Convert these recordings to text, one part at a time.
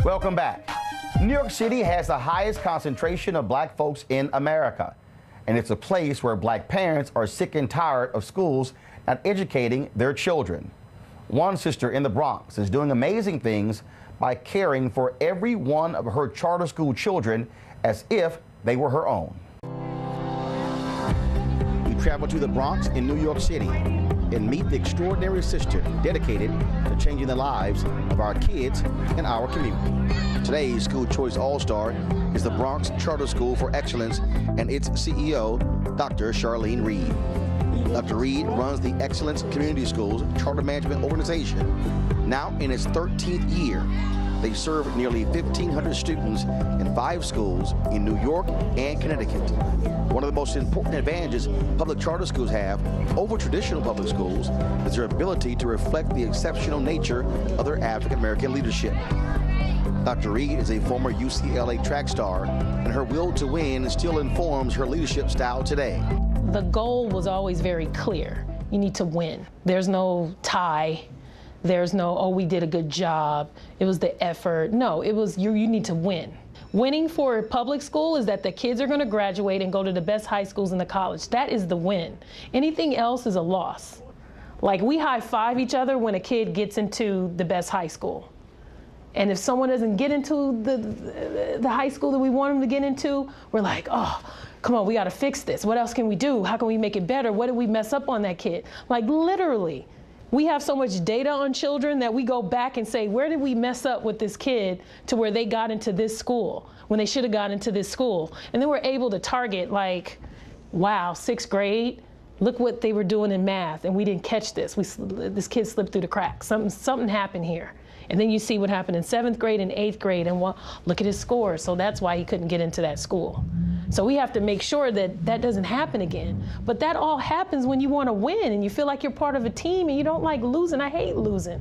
Welcome back. New York City has the highest concentration of black folks in America, and it's a place where black parents are sick and tired of schools not educating their children. One sister in the Bronx is doing amazing things by caring for every one of her charter school children as if they were her own. We travel to the Bronx in New York City and meet the extraordinary sister dedicated to changing the lives of our kids and our community. Today's School Choice All-Star is the Bronx Charter School for Excellence and its CEO, Dr. Charlene Reid. Dr. Reid runs the Excellence Community Schools Charter Management Organization. Now in its 13th year, they serve nearly 1,500 students in 5 schools in New York and Connecticut. One of the most important advantages public charter schools have over traditional public schools is their ability to reflect the exceptional nature of their African American leadership. Dr. Reid is a former UCLA track star, and her will to win still informs her leadership style today. The goal was always very clear. You need to win. There's no tie. There's no, oh, we did a good job. It was the effort. No, it was you need to win. Winning for public school is that the kids are going to graduate and go to the best high schools in the college. That is the win. Anything else is a loss. Like, we high-five each other when a kid gets into the best high school. And if someone doesn't get into the high school that we want them to get into, we're like, oh, come on, we got to fix this. What else can we do? How can we make it better? What did we mess up on that kid? Like, literally. We have so much data on children that we go back and say, where did we mess up with this kid to where they got into this school when they should have got into this school? And then we're able to target, like, wow, 6th grade, look what they were doing in math, and we didn't catch this. This kid slipped through the cracks. Something happened here. And then you see what happened in 7th grade and 8th grade, and well, look at his scores. So that's why he couldn't get into that school. So we have to make sure that that doesn't happen again. But that all happens when you want to win and you feel like you're part of a team and you don't like losing. I hate losing.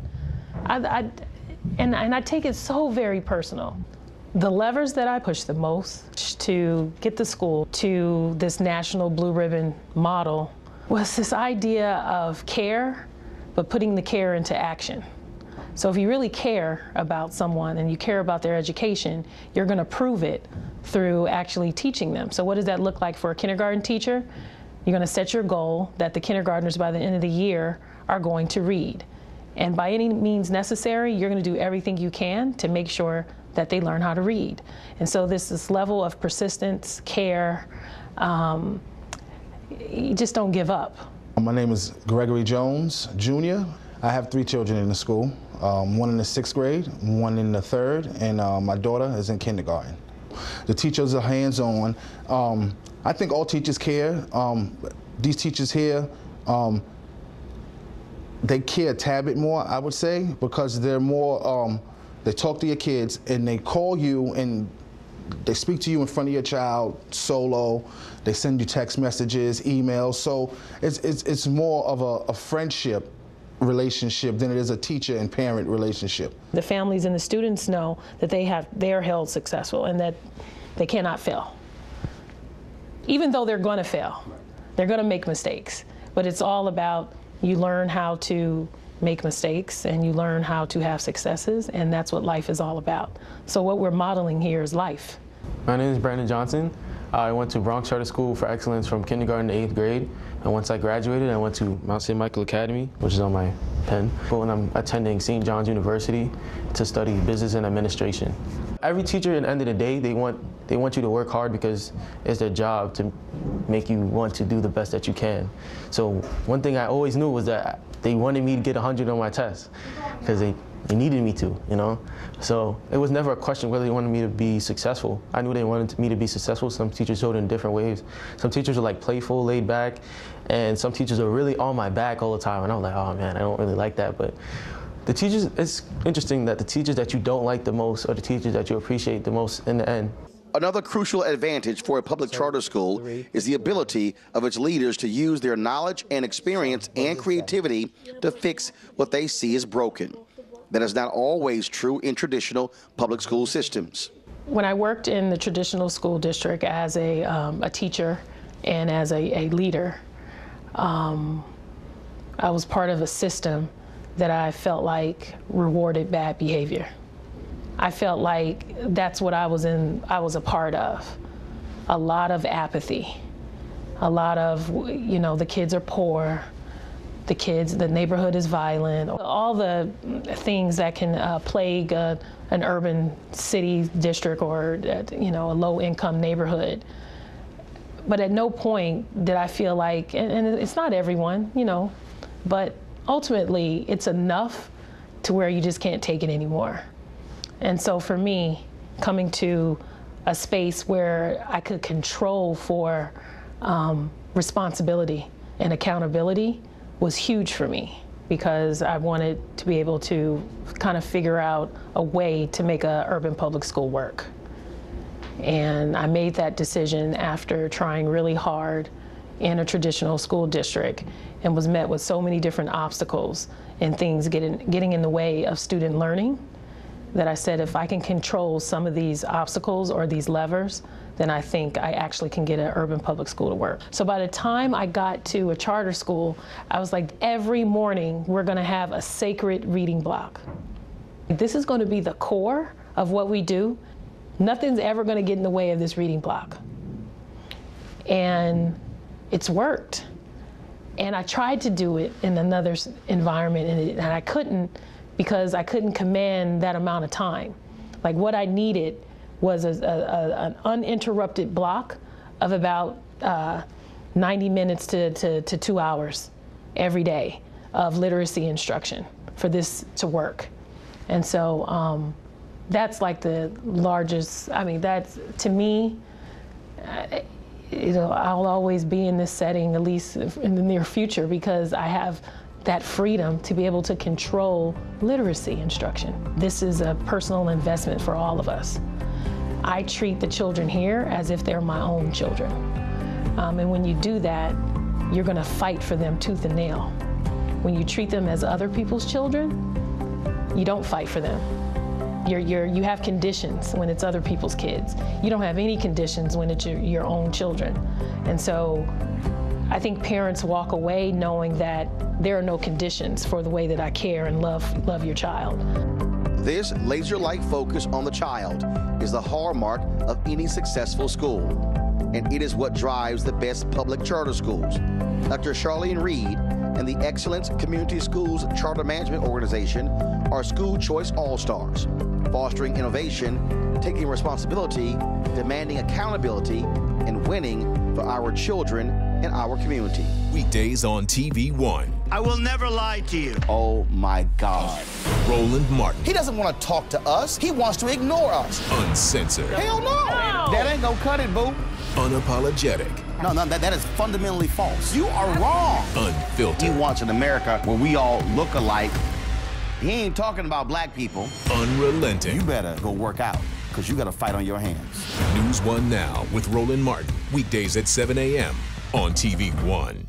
And I take it so very personal. The levers that I push the most to get the school to this national blue ribbon model was this idea of care, but putting the care into action. So if you really care about someone and you care about their education, you're going to prove it through actually teaching them. So what does that look like for a kindergarten teacher? You're going to set your goal that the kindergartners by the end of the year are going to read. And by any means necessary, you're going to do everything you can to make sure that they learn how to read. And so this level of persistence, care, you just don't give up. My name is Gregory Jones, Jr. I have 3 children in the school, one in the 6th grade, one in the 3rd, and my daughter is in kindergarten. The teachers are hands-on. I think all teachers care. These teachers here, they care a tad bit more, I would say, because they're more, they talk to your kids and they call you and they speak to you in front of your child solo. They send you text messages, emails. So it's more of a friendship relationship than it is a teacher and parent relationship. The families and the students know that they are held successful and that they cannot fail. Even though they're going to fail, they're going to make mistakes. But it's all about you learn how to make mistakes and you learn how to have successes, and that's what life is all about. So what we're modeling here is life. My name is Brandon Johnson. I went to Bronx Charter School for Excellence from kindergarten to 8th grade. And once I graduated, I went to Mount St. Michael Academy, which is on my pen. But when I'm attending St. John's University to study business and administration. Every teacher, at the end of the day, they want you to work hard because it's their job to make you want to do the best that you can. So one thing I always knew was that they wanted me to get 100 on my test because they needed me to, you know? So it was never a question whether they wanted me to be successful. I knew they wanted me to be successful. Some teachers showed it in different ways. Some teachers were like playful, laid back, and some teachers are really on my back all the time. And I was like, oh man, I don't really like that. But the teachers, it's interesting that the teachers that you don't like the most are the teachers that you appreciate the most in the end. Another crucial advantage for a public charter school is the ability of its leaders to use their knowledge and experience and creativity to fix what they see as broken. That is not always true in traditional public school systems. When I worked in the traditional school district as a teacher and as a leader, I was part of a system that I felt like rewarded bad behavior. I felt like that's what I was a part of. A lot of apathy, a lot of, you know, the kids are poor, the neighborhood is violent, all the things that can plague an urban city district or, you know, a low-income neighborhood. But at no point did I feel like, and it's not everyone, you know, but ultimately it's enough to where you just can't take it anymore. And so for me, coming to a space where I could control for responsibility and accountability was huge for me, because I wanted to be able to kind of figure out a way to make an urban public school work. And I made that decision after trying really hard in a traditional school district and was met with so many different obstacles and things getting in the way of student learning, that I said, if I can control some of these obstacles or these levers, then I think I actually can get an urban public school to work. So by the time I got to a charter school, I was like, every morning we're gonna have a sacred reading block. This is gonna be the core of what we do. Nothing's ever gonna get in the way of this reading block. And it's worked. And I tried to do it in another environment, and I couldn't, because I couldn't command that amount of time. Like, what I needed was an uninterrupted block of about 90 minutes to 2 hours every day of literacy instruction for this to work. And so that's like the largest, I mean, that's, to me, you know, I'll always be in this setting, at least in the near future, because I have that freedom to be able to control literacy instruction. This is a personal investment for all of us. I treat the children here as if they're my own children. And when you do that, you're gonna fight for them tooth and nail. When you treat them as other people's children, you don't fight for them. You have conditions when it's other people's kids. You don't have any conditions when it's your own children. And so I think parents walk away knowing that there are no conditions for the way that I care and love your child. This laser-like focus on the child is the hallmark of any successful school, and it is what drives the best public charter schools. Dr. Charlene Reid and the Excellence Community Schools Charter Management Organization are school choice all-stars, fostering innovation, taking responsibility, demanding accountability, and winning for our children and our community. Weekdays on TV One. I will never lie to you. Oh my God. Roland Martin. He doesn't want to talk to us. He wants to ignore us. Uncensored. Hell no. That ain't gonna cut it, boo. Unapologetic. No, that is fundamentally false. You are wrong. Unfiltered. He wants an America where we all look alike. He ain't talking about black people. Unrelenting. You better go work out, because you got a fight on your hands. NewsOne Now with Roland Martin. Weekdays at 7 a.m. on TV One.